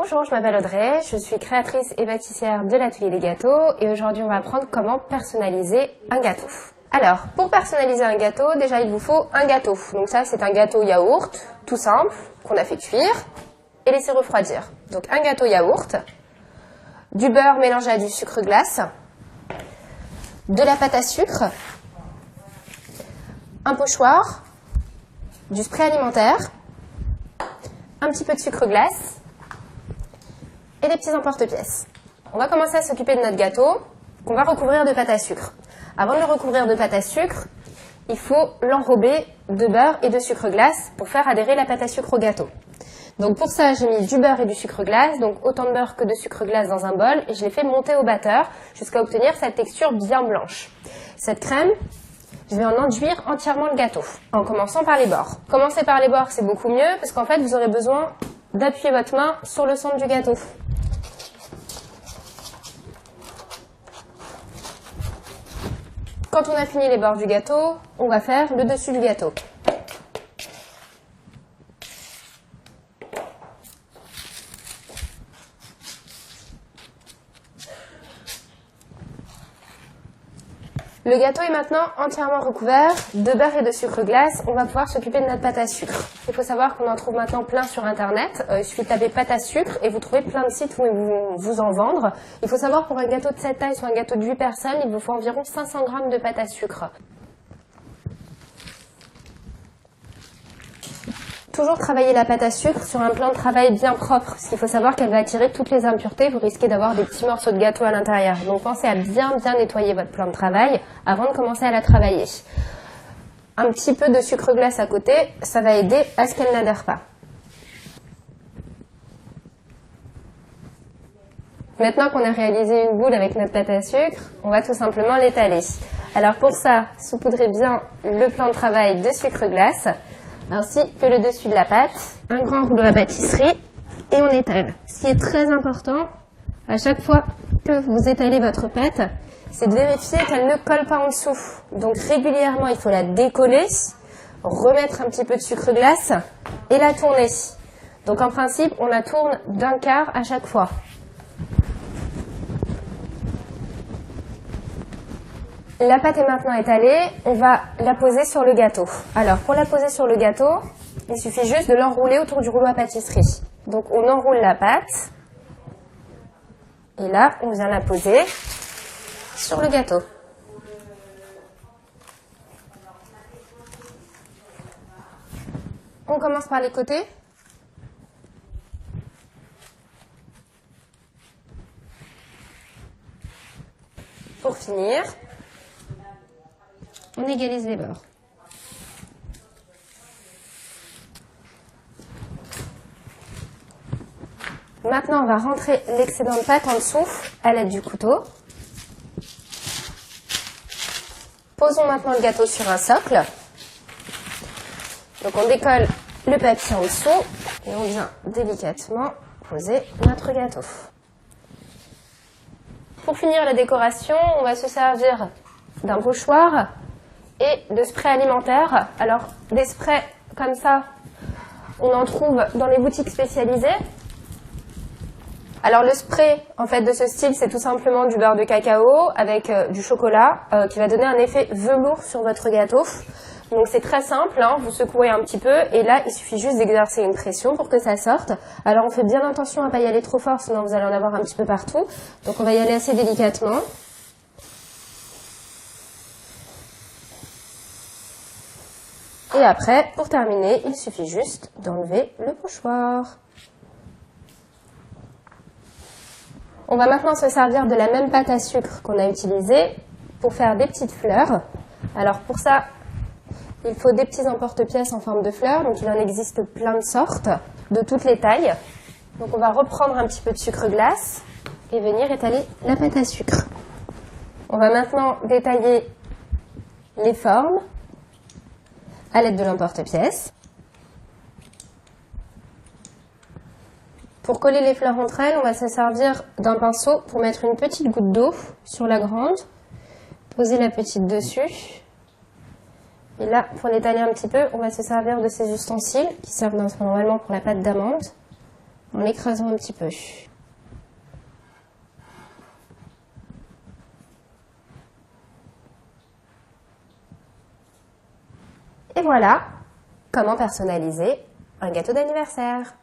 Bonjour, je m'appelle Audrey, je suis créatrice et pâtissière de l'atelier des gâteaux et aujourd'hui on va apprendre comment personnaliser un gâteau. Alors, pour personnaliser un gâteau, déjà il vous faut un gâteau. Donc ça c'est un gâteau yaourt, tout simple, qu'on a fait cuire et laisser refroidir. Donc un gâteau yaourt, du beurre mélangé à du sucre glace, de la pâte à sucre, un pochoir, du spray alimentaire, un petit peu de sucre glace et des petits emporte-pièces. On va commencer à s'occuper de notre gâteau qu'on va recouvrir de pâte à sucre. Avant de le recouvrir de pâte à sucre, il faut l'enrober de beurre et de sucre glace pour faire adhérer la pâte à sucre au gâteau. Donc pour ça, j'ai mis du beurre et du sucre glace, donc autant de beurre que de sucre glace dans un bol, et je l'ai fait monter au batteur jusqu'à obtenir cette texture bien blanche. Cette crème, je vais en enduire entièrement le gâteau, en commençant par les bords. Commencer par les bords, c'est beaucoup mieux, parce qu'en fait, vous aurez besoin d'appuyer votre main sur le centre du gâteau. Quand on a fini les bords du gâteau, on va faire le dessus du gâteau. Le gâteau est maintenant entièrement recouvert de beurre et de sucre glace. On va pouvoir s'occuper de notre pâte à sucre. Il faut savoir qu'on en trouve maintenant plein sur Internet. Il suffit de taper pâte à sucre et vous trouvez plein de sites où ils vont vous en vendre. Il faut savoir pour un gâteau de cette taille, soit un gâteau de 8 personnes, il vous faut environ 500 g de pâte à sucre. Toujours travailler la pâte à sucre sur un plan de travail bien propre, parce qu'il faut savoir qu'elle va attirer toutes les impuretés, vous risquez d'avoir des petits morceaux de gâteau à l'intérieur. Donc pensez à bien nettoyer votre plan de travail avant de commencer à la travailler. Un petit peu de sucre glace à côté, ça va aider à ce qu'elle n'adhère pas. Maintenant qu'on a réalisé une boule avec notre pâte à sucre, on va tout simplement l'étaler. Alors pour ça, saupoudrez bien le plan de travail de sucre glace, ainsi que le dessus de la pâte, un grand rouleau à pâtisserie et on étale. Ce qui est très important, à chaque fois que vous étalez votre pâte, c'est de vérifier qu'elle ne colle pas en dessous. Donc régulièrement, il faut la décoller, remettre un petit peu de sucre glace et la tourner. Donc en principe, on la tourne d'un quart à chaque fois. La pâte est maintenant étalée, on va la poser sur le gâteau. Alors pour la poser sur le gâteau, il suffit juste de l'enrouler autour du rouleau à pâtisserie. Donc on enroule la pâte et là on vient la poser sur le gâteau. On commence par les côtés. Pour finir, on égalise les bords. Maintenant, on va rentrer l'excédent de pâte en dessous à l'aide du couteau. Posons maintenant le gâteau sur un socle. Donc on décolle le papier en dessous et on vient délicatement poser notre gâteau. Pour finir la décoration, on va se servir d'un pochoir et de spray alimentaire. Alors des sprays comme ça, on en trouve dans les boutiques spécialisées. Alors le spray en fait de ce style, c'est tout simplement du beurre de cacao avec du chocolat qui va donner un effet velours sur votre gâteau. Donc c'est très simple, hein, vous secouez un petit peu et là il suffit juste d'exercer une pression pour que ça sorte. Alors on fait bien attention à ne pas y aller trop fort, sinon vous allez en avoir un petit peu partout. Donc on va y aller assez délicatement. Et après, pour terminer, il suffit juste d'enlever le pochoir. On va maintenant se servir de la même pâte à sucre qu'on a utilisée pour faire des petites fleurs. Alors pour ça, il faut des petits emporte-pièces en forme de fleurs. Donc il en existe plein de sortes, de toutes les tailles. Donc on va reprendre un petit peu de sucre glace et venir étaler la pâte à sucre. On va maintenant détailler les formes à l'aide de l'emporte-pièce. Pour coller les fleurs entre elles, on va se servir d'un pinceau pour mettre une petite goutte d'eau sur la grande, poser la petite dessus. Et là, pour l'étaler un petit peu, on va se servir de ces ustensiles qui servent normalement pour la pâte d'amande. en l'écrasant un petit peu. Et voilà comment personnaliser un gâteau d'anniversaire.